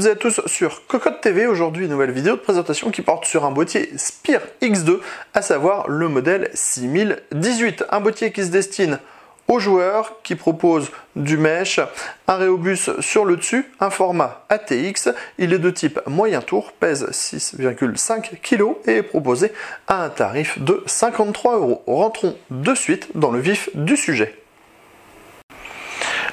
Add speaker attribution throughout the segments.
Speaker 1: toutes et à tous sur Cocotte TV. Aujourd'hui, une nouvelle vidéo de présentation qui porte sur un boîtier Spire X2, à savoir le modèle 6018. Un boîtier qui se destine aux joueurs, qui propose du mesh, un Rhéobus sur le dessus, un format ATX. Il est de type moyen tour, pèse 6,5 kg et est proposé à un tarif de 53 €. Rentrons de suite dans le vif du sujet.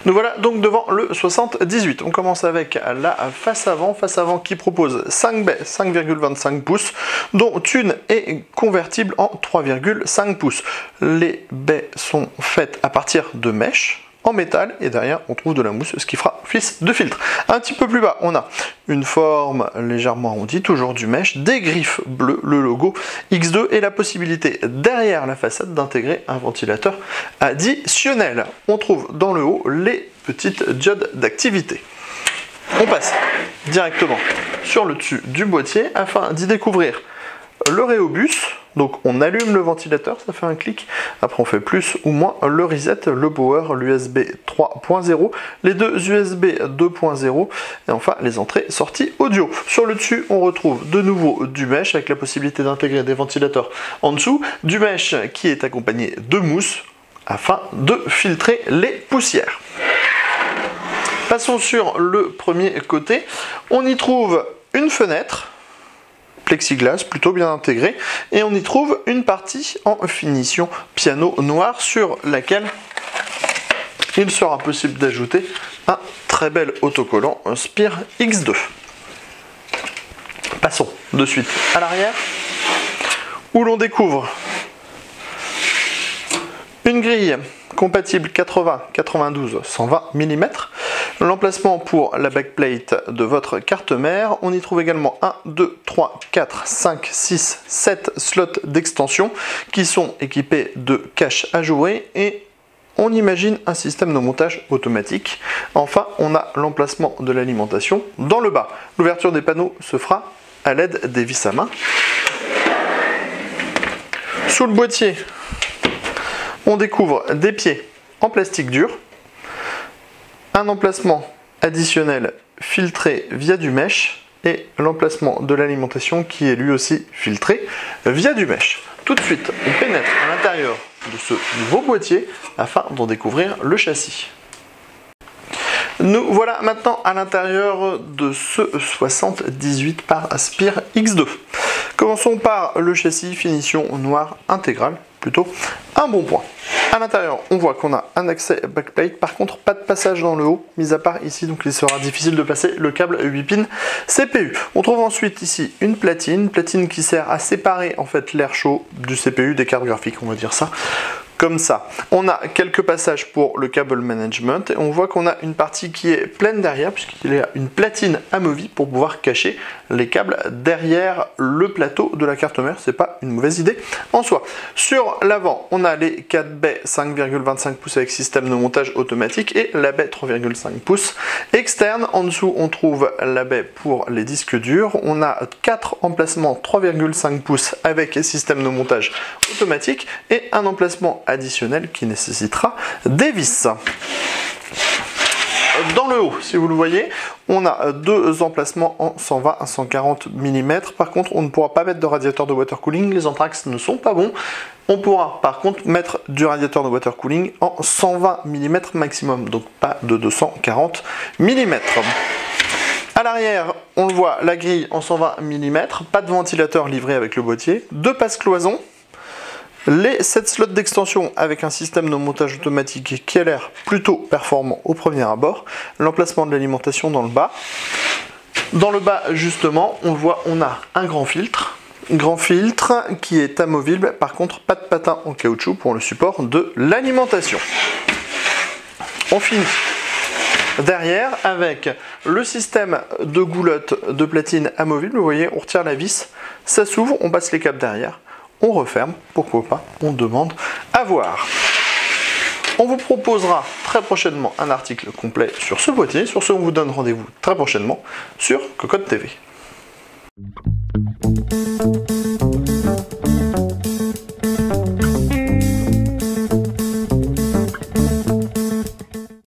Speaker 1: Nous voilà donc devant le 78. On commence avec la face avant qui propose 5 baies 5,25 pouces, dont une est convertible en 3,5 pouces. Les baies sont faites à partir de mèches en métal et derrière on trouve de la mousse, ce qui fera office de filtre. Un petit peu plus bas, on a une forme légèrement arrondie, toujours du mesh, des griffes bleues, le logo X2 et la possibilité derrière la façade d'intégrer un ventilateur additionnel. On trouve dans le haut les petites diodes d'activité. On passe directement sur le dessus du boîtier afin d'y découvrir le Rhéobus. Donc on allume le ventilateur, ça fait un clic, après on fait plus ou moins le reset, le power, l'USB 3.0, les deux USB 2.0 et enfin les entrées sorties audio. Sur le dessus on retrouve de nouveau du mesh avec la possibilité d'intégrer des ventilateurs en dessous, du mesh qui est accompagné de mousse afin de filtrer les poussières. Passons sur le premier côté, on y trouve une fenêtre plexiglas plutôt bien intégré et on y trouve une partie en finition piano noir sur laquelle il sera possible d'ajouter un très bel autocollant Spire X2. Passons de suite à l'arrière où l'on découvre une grille compatible 80, 92, 120 mm. L'emplacement pour la backplate de votre carte mère. On y trouve également 1, 2, 3, 4, 5, 6, 7 slots d'extension qui sont équipés de cache à jouer et on imagine un système de montage automatique. Enfin, on a l'emplacement de l'alimentation dans le bas. L'ouverture des panneaux se fera à l'aide des vis à main. Sous le boîtier, on découvre des pieds en plastique dur, un emplacement additionnel filtré via du mesh et l'emplacement de l'alimentation qui est lui aussi filtré via du mesh. Tout de suite, on pénètre à l'intérieur de ce nouveau boîtier afin d'en découvrir le châssis. Nous voilà maintenant à l'intérieur de ce 78 par Spire X2. Commençons par le châssis finition noir intégrale, plutôt un bon point. À l'intérieur, on voit qu'on a un accès backplate, par contre pas de passage dans le haut, mis à part ici, donc il sera difficile de passer le câble 8 pins CPU. On trouve ensuite ici une platine qui sert à séparer en fait l'air chaud du CPU, des cartes graphiques, on va dire ça. Comme ça. On a quelques passages pour le câble management et on voit qu'on a une partie qui est pleine derrière puisqu'il y a une platine amovible pour pouvoir cacher les câbles derrière le plateau de la carte mère. C'est pas une mauvaise idée en soi. Sur l'avant, on a les 4 baies 5,25 pouces avec système de montage automatique et la baie 3,5 pouces externe. En dessous, on trouve la baie pour les disques durs. On a 4 emplacements 3,5 pouces avec système de montage automatique et un emplacement additionnel qui nécessitera des vis. Dans le haut, si vous le voyez, on a deux emplacements en 120 à 140 mm. Par contre, on ne pourra pas mettre de radiateur de water cooling, les anthrax ne sont pas bons. On pourra par contre mettre du radiateur de water cooling en 120 mm maximum, donc pas de 240 mm. À l'arrière, on le voit, la grille en 120 mm, pas de ventilateur livré avec le boîtier, deux passe-cloisons. Les 7 slots d'extension avec un système de montage automatique qui a l'air plutôt performant au premier abord. L'emplacement de l'alimentation dans le bas. Dans le bas, justement, on voit, on a un grand filtre qui est amovible. Par contre, pas de patin en caoutchouc pour le support de l'alimentation. On finit derrière avec le système de goulotte de platine amovible. Vous voyez, on retire la vis, ça s'ouvre, on passe les câbles derrière. On referme, pourquoi pas, on demande à voir. On vous proposera très prochainement un article complet sur ce boîtier. Sur ce, on vous donne rendez-vous très prochainement sur Cocotte TV.